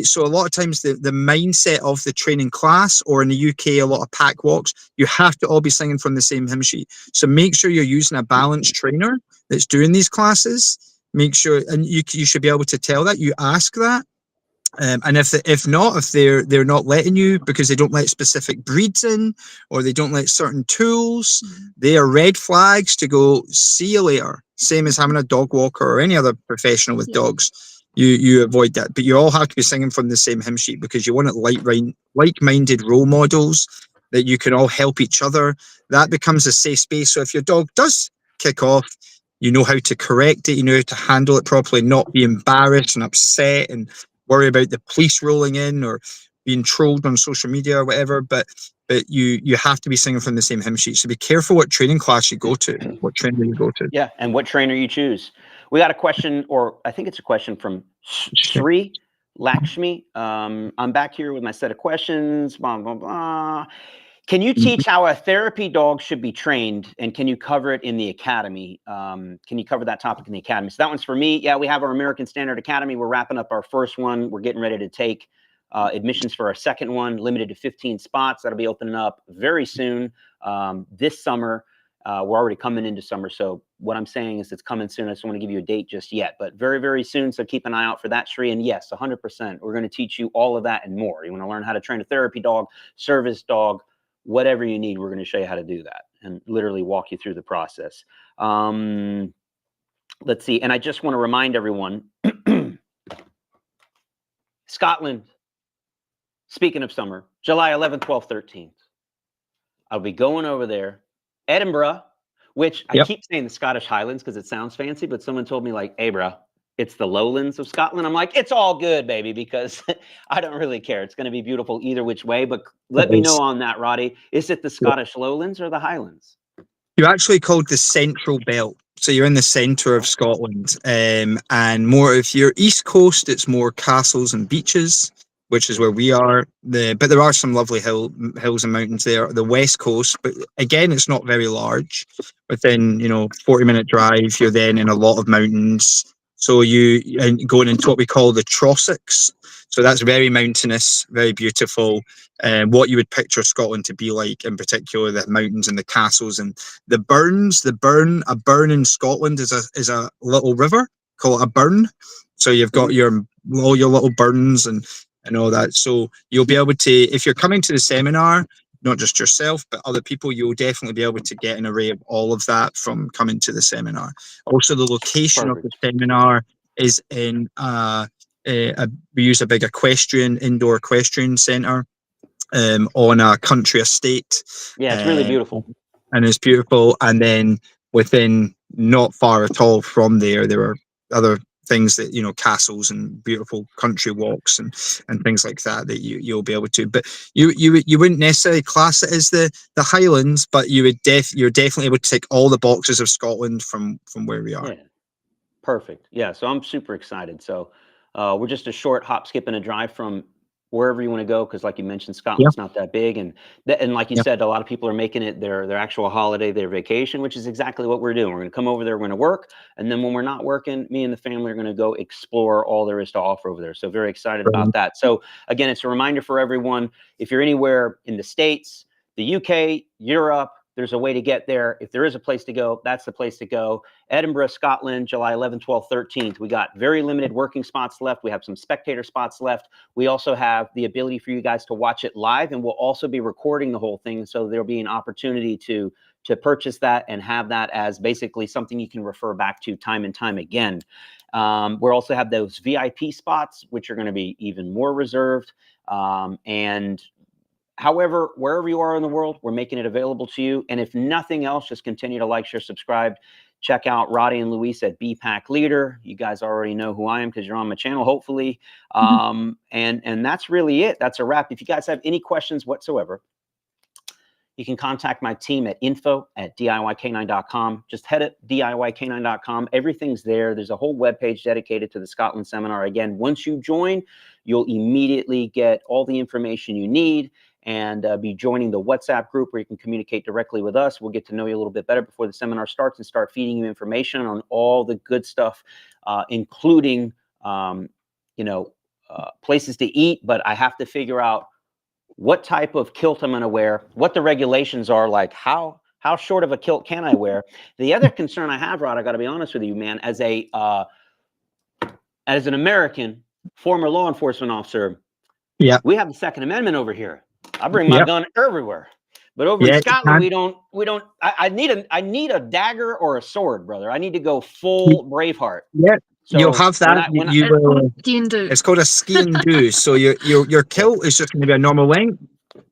so a lot of times the mindset of the training class, or in the UK, a lot of pack walks, you have to all be singing from the same hymn sheet. So make sure you're using a balanced trainer that's doing these classes. Make sure, and you should be able to tell that. You ask that. And if they're not letting you because they don't let specific breeds in, or they don't let certain tools, they are red flags to go, see you later. Same as having a dog walker or any other professional with dogs. You avoid that, but you all have to be singing from the same hymn sheet, because you want it like-minded role models that you can all help each other. That becomes a safe space. So if your dog does kick off, you know how to correct it, you know how to handle it properly, not be embarrassed and upset and worry about the police rolling in or being trolled on social media or whatever. But you have to be singing from the same hymn sheet. So be careful what training class you go to, what trainer you go to. Yeah, and what trainer you choose. We got a question, or I think it's a question from Sri Lakshmi. I'm back here with my set of questions. Blah blah blah. Can you teach how a therapy dog should be trained, and can you cover it in the academy? Can you cover that topic in the academy? So that one's for me. Yeah, we have our American Standard Academy. We're wrapping up our first one. We're getting ready to take admissions for our second one, limited to 15 spots. That'll be opening up very soon this summer. We're already coming into summer. So what I'm saying is it's coming soon. I just don't want to give you a date just yet, but very, very soon. So keep an eye out for that, Sri. And yes, 100%. We're going to teach you all of that and more. You want to learn how to train a therapy dog, service dog, whatever you need, we're going to show you how to do that and literally walk you through the process. Let's see. And I just want to remind everyone, Scotland, speaking of summer, July 11th, 12th, 13th, I'll be going over there. Edinburgh, which I keep saying the Scottish Highlands because it sounds fancy, but someone told me like, hey, bro, it's the lowlands of Scotland. I'm like, it's all good, baby, because I don't really care. It's going to be beautiful either which way. But let me know on that, Roddy. Is it the Scottish lowlands or the Highlands? You're actually called the Central Belt. So you're in the centre of Scotland. And more, if you're East Coast, it's more castles and beaches, which is where we are. But there are some lovely hills and mountains there. The West Coast, but again, it's not very large. Within 40-minute drive, you're then in a lot of mountains. So and going into what we call the Trossachs. So that's very mountainous, very beautiful. What you would picture Scotland to be like, in particular, the mountains and the castles and the burns. A burn in Scotland is a little river, call it a burn. So you've got all your little burns and all that. So you'll be able to, if you're coming to the seminar, not just yourself, but other people, you'll definitely be able to get an array of all of that from coming to the seminar. Also, the location of the seminar is in we use a big indoor equestrian centre on a country estate. Yeah, it's really beautiful. And it's beautiful. And then within, not far at all from there are other things that, castles and beautiful country walks and things like that you'll be able to. But you wouldn't necessarily class it as the Highlands, but you're definitely able to tick all the boxes of Scotland from where we are. Yeah. Perfect. Yeah, so I'm super excited. So we're just a short hop, skip, and a drive from wherever you want to go, because like you mentioned, Scotland's not that big, and like you said, a lot of people are making it their actual holiday, their vacation, which is exactly what we're doing. We're going to come over there, we're going to work, and then when we're not working, me and the family are going to go explore all there is to offer over there. So very excited about that. So again, it's a reminder for everyone, if you're anywhere in the States, the UK, Europe, there's a way to get there. If there is a place to go, that's the place to go. Edinburgh, Scotland, July 11th, 12th, 13th. We got very limited working spots left. We have some spectator spots left. We also have the ability for you guys to watch it live, and we'll also be recording the whole thing. So there'll be an opportunity to purchase that and have that as basically something you can refer back to time and time again. We'll also have those VIP spots, which are going to be even more reserved. However, wherever you are in the world, we're making it available to you. And if nothing else, just continue to like, share, subscribe. Check out Roddy and Luis at BPAC Leader. You guys already know who I am because you're on my channel, hopefully. And that's really it. That's a wrap. If you guys have any questions whatsoever, you can contact my team at info@DIYcanine.com. Just head at DIYcanine.com. Everything's there. There's a whole webpage dedicated to the Scotland seminar. Again, once you join, you'll immediately get all the information you need. and be joining the WhatsApp group where you can communicate directly with us. We'll get to know you a little bit better before the seminar starts and start feeding you information on all the good stuff, including, places to eat. But I have to figure out what type of kilt I'm going to wear, what the regulations are, like how short of a kilt can I wear. The other concern I have, Rod, I got to be honest with you, man, as an American, former law enforcement officer, Yeah. we have the Second Amendment over here. I bring my gun everywhere, but over in Scotland, we don't. I need a dagger or a sword, brother. I need to go full Braveheart. Yeah. So you'll have that. It's called a skiing do. So your kilt is just going to be a normal length.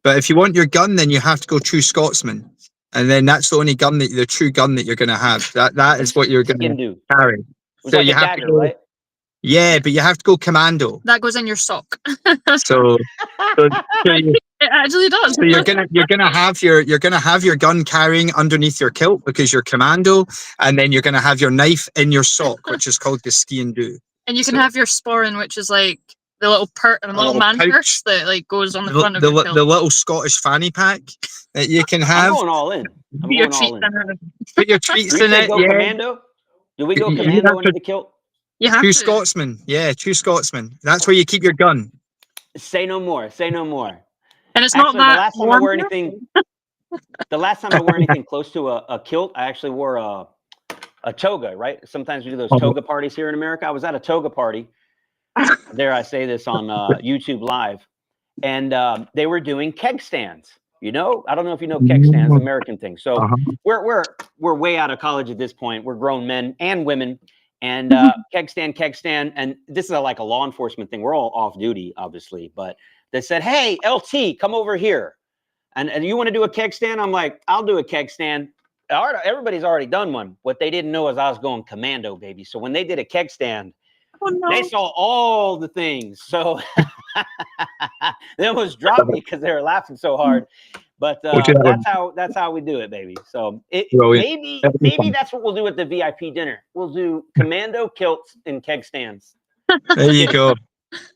But if you want your gun, then you have to go true Scotsman, and then that's the only gun the true gun that you're going to have. That is what you're going to carry. So like you have dagger, to go, right? Yeah, but you have to go commando. That goes in your sock. so It actually does. So you're gonna have your gun carrying underneath your kilt because you're commando, and then you're gonna have your knife in your sock, which is called the skiing do. And you can have your sporran, which is like the little little man purse that like goes on the front of your kilt. The little Scottish fanny pack that you can have. I'm going all in. Put your treats in it. Commando? Do we go commando into the kilt? True Scotsman. Yeah, true Scotsman. That's where you keep your gun. Say no more. Say no more. And it's not that the last time I wore anything close to a kilt, I actually wore a toga, right? Sometimes we do those toga parties here in America. I was at a toga party. Dare I say this on YouTube Live. And they were doing keg stands. I don't know if you know keg stands, American thing. So we're way out of college at this point. We're grown men and women. And keg stand. And this is like a law enforcement thing. We're all off duty, obviously. But they said, hey, LT, come over here. And you want to do a keg stand? I'm like, I'll do a keg stand. Everybody's already done one. What they didn't know is I was going commando, baby. So when they did a keg stand, they saw all the things. So they almost dropped me because they were laughing so hard. But that's how we do it, baby. So maybe that's what we'll do at the VIP dinner. We'll do commando kilts and keg stands. There you go.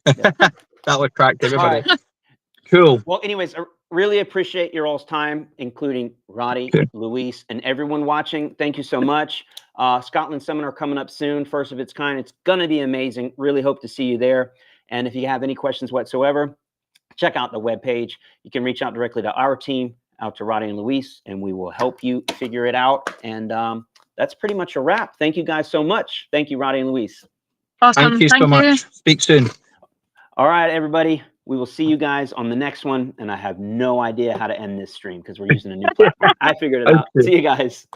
That would crack everybody. Right. Cool. Well, anyways, I really appreciate your all's time, including Roddy, Luis, and everyone watching. Thank you so much. Scotland seminar coming up soon, first of its kind. It's going to be amazing. Really hope to see you there. And if you have any questions whatsoever, check out the webpage. You can reach out directly to our team, out to Roddy and Luis, and we will help you figure it out. And that's pretty much a wrap. Thank you guys so much. Thank you, Roddy and Luis. Awesome. Thank you so much. Speak soon. All right, everybody. We will see you guys on the next one. And I have no idea how to end this stream because we're using a new platform. I figured it out. See you guys.